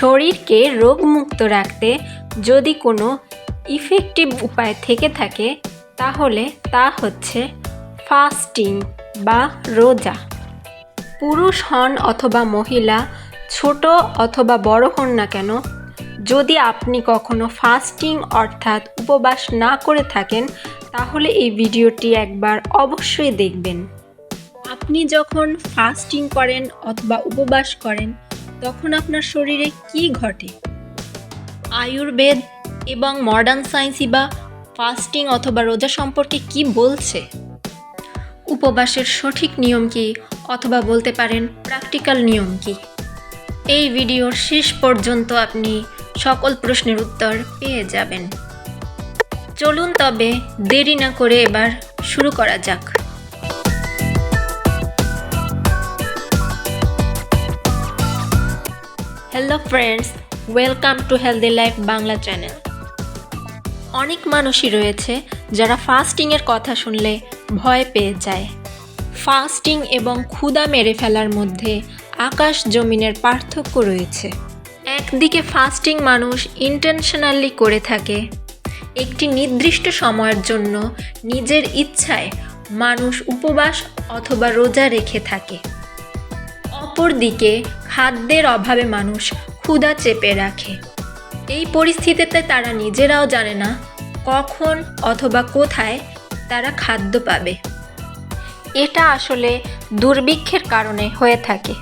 শরীরকে রোগমুক্ত রাখতে যদি কোনো ইফেক্টিভ উপায় থেকে থাকে তাহলে তা হচ্ছে ফাস্টিং বা রোজা। পুরুষ হন অথবা মহিলা, ছোট অথবা বড় হন না কেন, যদি আপনি কখনো ফাস্টিং অর্থাৎ উপবাস না করে থাকেন তাহলে এই ভিডিওটি একবার অবশ্যই দেখবেন। আপনি যখন ফাস্টিং করেন অথবা উপবাস করেন তখন আপনার শরীরে কি ঘটে? আয়ুর্বেদ এবং মডার্ন সায়েন্সই বা ফাস্টিং অথবা রোজা সম্পর্কে কি বলছে? উপবাসের সঠিক নিয়ম কি, অথবা বলতে পারেন প্র্যাকটিক্যাল নিয়ম কি? এই ভিডিওর শেষ পর্যন্ত আপনি সকল প্রশ্নের উত্তর পেয়ে যাবেন। চলুন তবে দেরি না করে এবার শুরু করা যাক। Hello friends, welcome to healthy life Bangla channel. অনেক মানুষই রয়েছে যারা ফাস্টিংয়ের কথা শুনলে ভয় পেয়ে যায়। ফাস্টিং এবং ক্ষুধা মেরে ফেলার মধ্যে আকাশ জমিনের পার্থক্য রয়েছে। একদিকে ফাস্টিং মানুষ ইন্টেনশনালি করে থাকে, একটি নির্দিষ্ট সময়ের জন্য নিজের ইচ্ছায় মানুষ উপবাস অথবা রোজা রেখে থাকে। অপরদিকে খাদ্যের অভাবে মানুষ ক্ষুধা চেপে রাখে। এই পরিস্থিতিতে তারা নিজেরাও জানে না কখন অথবা কোথায় তারা খাদ্য পাবে। এটা আসলে দুর্ভিক্ষের কারণে হয়ে থাকে।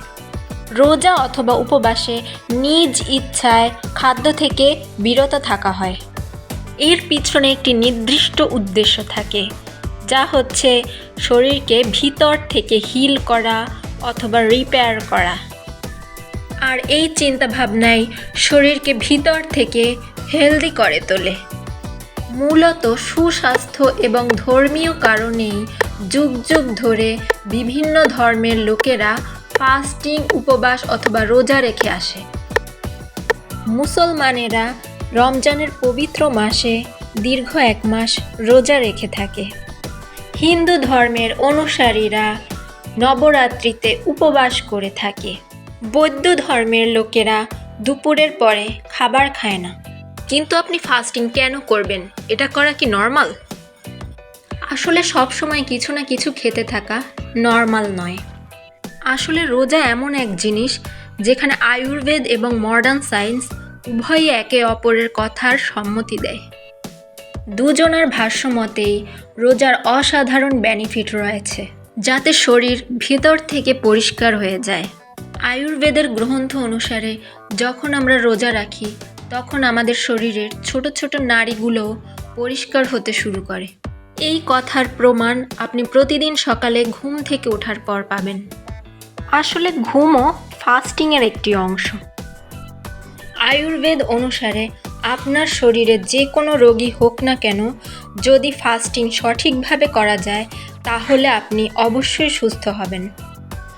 রোজা অথবা উপবাসে নিজ ইচ্ছায় খাদ্য থেকে বিরত থাকা হয়। এর পিছনে একটি নির্দিষ্ট উদ্দেশ্য থাকে, যা হচ্ছে শরীরকে ভিতর থেকে হিল করা অথবা রিপেয়ার করা। আর এই চিন্তাভাবনাই শরীরকে ভিতর থেকে হেলদি করে তোলে। মূলত সুস্বাস্থ্য এবং ধর্মীয় কারণেই যুগ যুগ ধরে বিভিন্ন ধর্মের লোকেরা ফাস্টিং, উপবাস অথবা রোজা রেখে আসে। মুসলমানেরা রমজানের পবিত্র মাসে দীর্ঘ 1 মাস রোজা রেখে থাকে। হিন্দু ধর্মের অনুসারীরা নবরাত্রিতে উপবাস করে থাকে। বৌদ্ধ ধর্মের লোকেরা দুপুরের পরে খাবার খায় না। কিন্তু আপনি ফাস্টিং কেন করবেন? এটা করা কি নর্মাল? আসলে সবসময় কিছু না কিছু খেতে থাকা নর্মাল নয়। আসলে রোজা এমন এক জিনিস যেখানে আয়ুর্বেদ এবং মডার্ন সায়েন্স উভয়ই একে অপরের কথার সম্মতি দেয়। দুজনের ভাষ্য মতেই রোজার অসাধারণ বেনিফিট রয়েছে, যাতে শরীর ভিতর থেকে পরিষ্কার হয়ে যায়। আয়ুর্বেদের গ্রন্থ অনুসারে যখন আমরা রোজা রাখি তখন আমাদের শরীরের ছোট ছোট নাড়িগুলো পরিষ্কার হতে শুরু করে। এই কথার প্রমাণ আপনি প্রতিদিন সকালে ঘুম থেকে ওঠার পর পাবেন। আসলে ঘুমও ফাস্টিংয়ের একটি অংশ। আয়ুর্বেদ অনুসারে আপনার শরীরে যে কোনো রোগই হোক না কেন, যদি ফাস্টিং সঠিকভাবে করা যায় তাহলে আপনি অবশ্যই সুস্থ হবেন।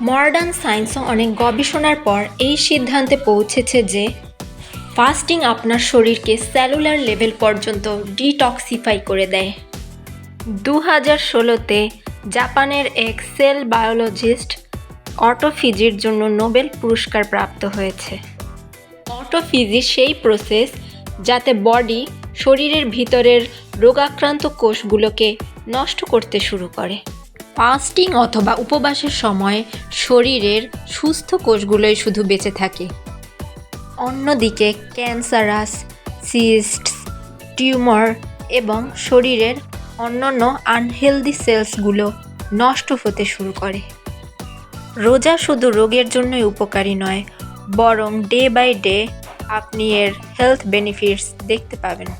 মডার্ন সায়েন্সও অনেক গবেষণার পর এই সিদ্ধান্তে পৌঁছেছে যে ফাস্টিং আপনার শরীরকে সেলুলার লেভেল পর্যন্ত ডিটক্সিফাই করে দেয়। 2016-তে জাপানের এক সেল বায়োলজিস্ট অটোফিজির জন্য নোবেল পুরস্কার প্রাপ্ত হয়েছে। অটোফিজি সেই প্রসেস যাতে বডি শরীরের ভিতরের রোগাক্রান্ত কোষগুলোকে নষ্ট করতে শুরু করে। ফাস্টিং অথবা উপবাসের সময় শরীরের সুস্থ কোষগুলোই শুধু বেঁচে থাকে। অন্যদিকে ক্যান্সারাস, সিস্টস, টিউমার এবং শরীরের অন্যান্য আনহেলদি সেলসগুলো নষ্ট হতে শুরু করে। রোজা শুধু রোগের জন্যই উপকারী নয়, বরং ডে বাই ডে আপনি এর হেলথ বেনিফিটস দেখতে পাবেন।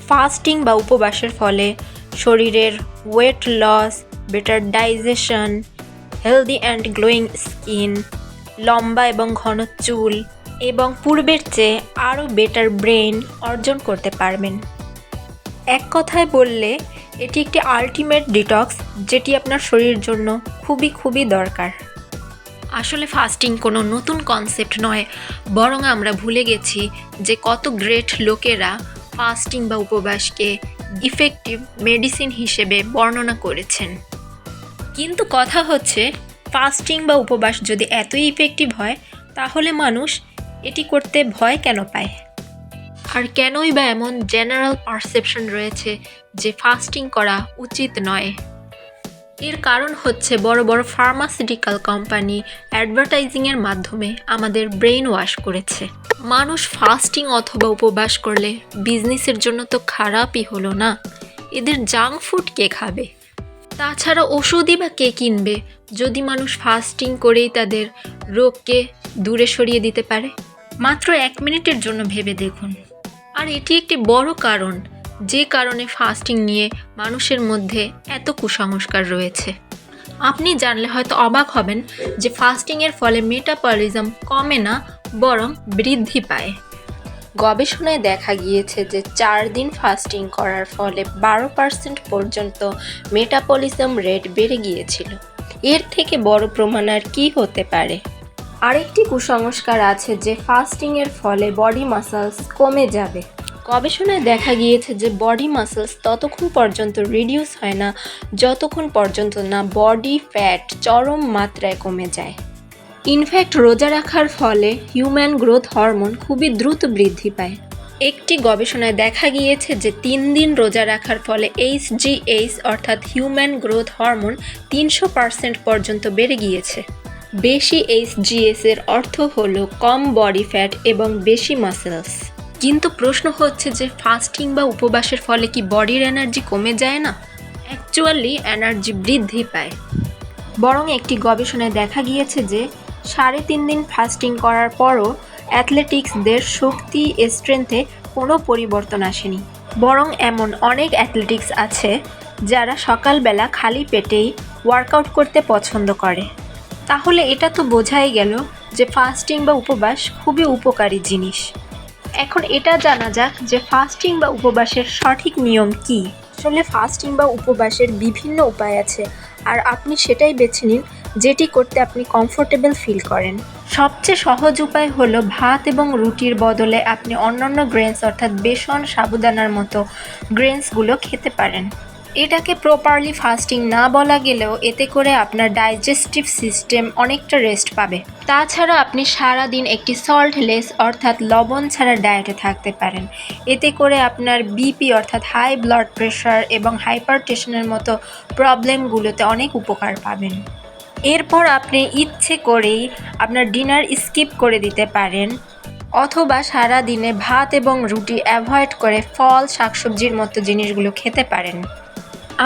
ফাস্টিং বা উপবাসের ফলে শরীরের weight loss, better digestion, healthy and glowing skin, লম্বা এবং ঘন চুল এবং পূর্বের চেয়ে আরও বেটার ব্রেন অর্জন করতে পারবেন। এক কথায় বললে এটি একটি আল্টিমেট ডিটক্স, যেটি আপনার শরীরের জন্য খুবই দরকার। আসলে ফাস্টিং কোনো নতুন কনসেপ্ট নয়, বরং আমরা ভুলে গেছি যে কত গ্রেট লোকেরা ফাস্টিং বা উপবাসকে ইফেক্টিভ মেডিসিন হিসেবে বর্ণনা করেছেন। কিন্তু কথা হচ্ছে, ফাস্টিং বা উপবাস যদি এতই ইফেক্টিভ হয় তাহলে মানুষ এটি করতে ভয় কেন পায়? আর কেনই বা এমন জেনারেল পারসেপশন রয়েছে যে ফাস্টিং করা উচিত নয়? এর কারণ হচ্ছে বড় বড় ফার্মাসিউটিক্যাল কোম্পানি অ্যাডভার্টাইজিংয়ের মাধ্যমে আমাদের ব্রেইন ওয়াশ করেছে। মানুষ ফাস্টিং অথবা উপবাস করলে বিজনেসের জন্য তো খারাপই হলো না, এদের জাঙ্ক ফুড কে খাবে? তাছাড়া ওষুধই বা কে কিনবে যদি মানুষ ফাস্টিং করেই তাদের রোগকে দূরে সরিয়ে দিতে পারে? মাত্র 1 মিনিটের জন্য ভেবে দেখুন। আর এটি একটি বড় কারণ যে কারণে ফাস্টিং নিয়ে মানুষের মধ্যে এত কুসংস্কার রয়েছে। আপনি জানলে হয়তো অবাক হবেন যে ফাস্টিংয়ের ফলে মেটাবলিজম কমে না, বরং বৃদ্ধি পায়। গবেষণায় দেখা গিয়েছে যে 4 দিন ফাস্টিং করার ফলে 12% পর্যন্ত মেটাবলিজম রেট বেড়ে গিয়েছিল। এর থেকে বড় প্রমাণ আর কি হতে পারে? আরেকটি কুসংস্কার আছে যে ফাস্টিংয়ের ফলে বডি মাসলস কমে যাবে। গবেষণায় দেখা গিয়েছে যে বডি মাসলস ততক্ষণ পর্যন্ত রিডিউস হয় না যতক্ষণ পর্যন্ত না বডি ফ্যাট চরম মাত্রায় কমে যায়। ইনফ্যাক্ট রোজা রাখার ফলে হিউম্যান গ্রোথ হরমোন খুবই দ্রুত বৃদ্ধি পায়। একটি গবেষণায় দেখা গিয়েছে যে 3 দিন রোজা রাখার ফলে HGH অর্থাৎ হিউম্যান গ্রোথ হরমোন 300% পর্যন্ত বেড়ে গিয়েছে। বেশি HGH এর অর্থ হলো কম বডি ফ্যাট এবং বেশি মাসেলস। কিন্তু প্রশ্ন হচ্ছে যে ফাস্টিং বা উপবাসের ফলে কি বডির এনার্জি কমে যায় না? অ্যাকচুয়ালি এনার্জি বৃদ্ধি পায়। বরং একটি গবেষণায় দেখা গিয়েছে যে 3.5 দিন ফাস্টিং করার পরও অ্যাথলেটিক্সদের শক্তি স্ট্রেংথে কোনো পরিবর্তন আসেনি। বরং এমন অনেক অ্যাথলেটিক্স আছে যারা সকালবেলা খালি পেটেই ওয়ার্কআউট করতে পছন্দ করে। তাহলে এটা তো বোঝাই গেল যে ফাস্টিং বা উপবাস খুবই উপকারী জিনিস। এখন এটা জানা যাক যে ফাস্টিং বা উপবাসের সঠিক নিয়ম কী। আসলে ফাস্টিং বা উপবাসের বিভিন্ন উপায় আছে, আর আপনি সেটাই বেছে নিন যেটি করতে আপনি কমফোর্টেবল ফিল করেন। সবচেয়ে সহজ উপায় হলো ভাত এবং রুটির বদলে আপনি অন্যান্য গ্রেনস অর্থাৎ বেসন, সাবুদানার মতো গ্রেনসগুলো খেতে পারেন। এটাকে প্রপারলি ফাস্টিং না বলা গেলেও এতে করে আপনার ডাইজেস্টিভ সিস্টেম অনেকটা রেস্ট পাবে। তাছাড়া আপনি সারাদিন একটি সল্টলেস অর্থাৎ লবণ ছাড়া ডায়েটে থাকতে পারেন। এতে করে আপনার বিপি অর্থাৎ হাই ব্লাড প্রেশার এবং হাইপারটেনশনের মতো প্রবলেমগুলোতে অনেক উপকার পাবেন। এরপর আপনি ইচ্ছে করেই আপনার ডিনার স্কিপ করে দিতে পারেন, অথবা সারা দিনে ভাত এবং রুটি অ্যাভয়েড করে ফল, শাকসবজির মতো জিনিসগুলো খেতে পারেন।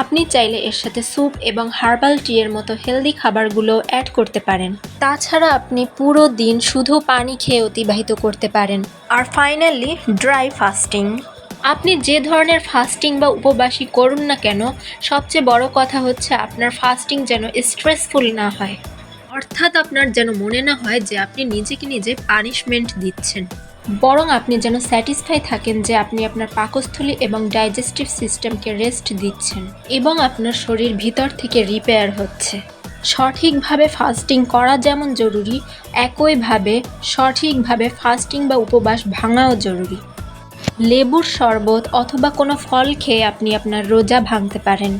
আপনি চাইলে এর সাথে স্যুপ এবং হার্বাল টি এর মতো হেলদি খাবারগুলো অ্যাড করতে পারেন। তাছাড়া আপনি পুরো দিন শুধু পানি খেয়ে অতিবাহিত করতে পারেন। আর ফাইনালি ড্রাই ফাস্টিং। আপনি যে ধরনের ফাস্টিং বা উপবাসই করুন না কেন, সবচেয়ে বড় কথা হচ্ছে আপনার ফাস্টিং যেন স্ট্রেসফুল না হয়। অর্থাৎ আপনার যেন মনে না হয় যে আপনি নিজেকে নিজে পানিশমেন্ট দিচ্ছেন, বরং আপনি যেন স্যাটিসফাই থাকেন যে আপনি আপনার পাকস্থলী এবং ডাইজেস্টিভ সিস্টেমকে রেস্ট দিচ্ছেন এবং আপনার শরীর ভিতর থেকে রিপেয়ার হচ্ছে। সঠিকভাবে ফাস্টিং করা যেমন জরুরি, একইভাবে সঠিকভাবে ফাস্টিং বা উপবাস ভাঙাও জরুরি। লেবুর শরবত অথবা কোনো ফল খেয়ে আপনি আপনার রোজা ভাঙতে পারেন।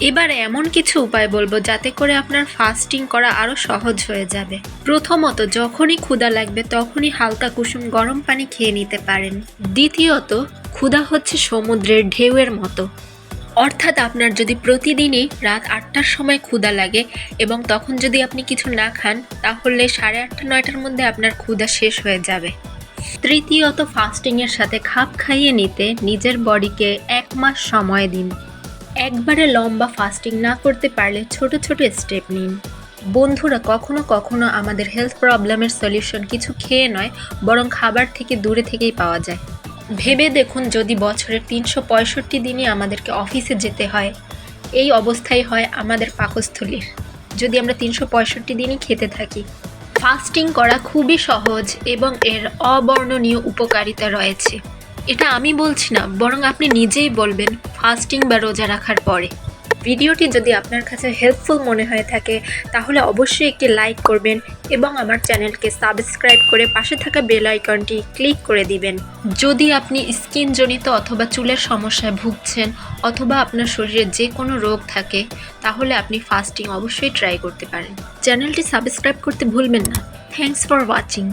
এবারে এমন কিছু উপায় বলবো যাতে করে আপনার ফাস্টিং করা আরও সহজ হয়ে যাবে। প্রথমত, যখনই ক্ষুধা লাগবে তখনই হালকা কুসুম গরম পানি খেয়ে নিতে পারেন। দ্বিতীয়ত, ক্ষুধা হচ্ছে সমুদ্রের ঢেউয়ের মতো। অর্থাৎ আপনার যদি প্রতিদিনই রাত 8টার সময় ক্ষুধা লাগে এবং তখন যদি আপনি কিছু না খান, তাহলে 8:30-9টার মধ্যে আপনার ক্ষুধা শেষ হয়ে যাবে। তৃতীয়ত, ফাস্টিংয়ের সাথে খাপ খাইয়ে নিতে নিজের বডিকে 1 মাস সময় দিন। একবারে লম্বা ফাস্টিং না করতে পারলে ছোট ছোট স্টেপ নিন। বন্ধুরা, কখনো কখনো আমাদের হেলথ প্রবলেমের সলিউশন কিছু খেয়ে নয়, বরং খাবার থেকে দূরে থেকেই পাওয়া যায়। ভেবে দেখুন, যদি বছরের 365 দিনই আমাদেরকে অফিসে যেতে হয়, এই অবস্থাই হয় আমাদের পাকস্থলীর যদি আমরা 365 দিনই খেতে থাকি। ফাস্টিং করা খুবই সহজ এবং এর অবর্ণনীয় উপকারিতা রয়েছে। এটা আমি বলছি না, বরং আপনি নিজেই বলবেন ফাস্টিং বা রোজা রাখার পরে। ভিডিওটি যদি আপনার কাছে হেল্পফুল মনে হয়ে থাকে তাহলে অবশ্যই একটি লাইক করবেন এবং আমার চ্যানেলকে সাবস্ক্রাইব করে পাশে থাকা বেল আইকনটি ক্লিক করে দিবেন। যদি আপনি স্কিনজনিত অথবা চুলের সমস্যায় ভুগছেন অথবা আপনার শরীরে যে কোনো রোগ থাকে, তাহলে আপনি ফাস্টিং অবশ্যই ট্রাই করতে পারেন। চ্যানেলটি সাবস্ক্রাইব করতে ভুলবেন না। Thanks for watching.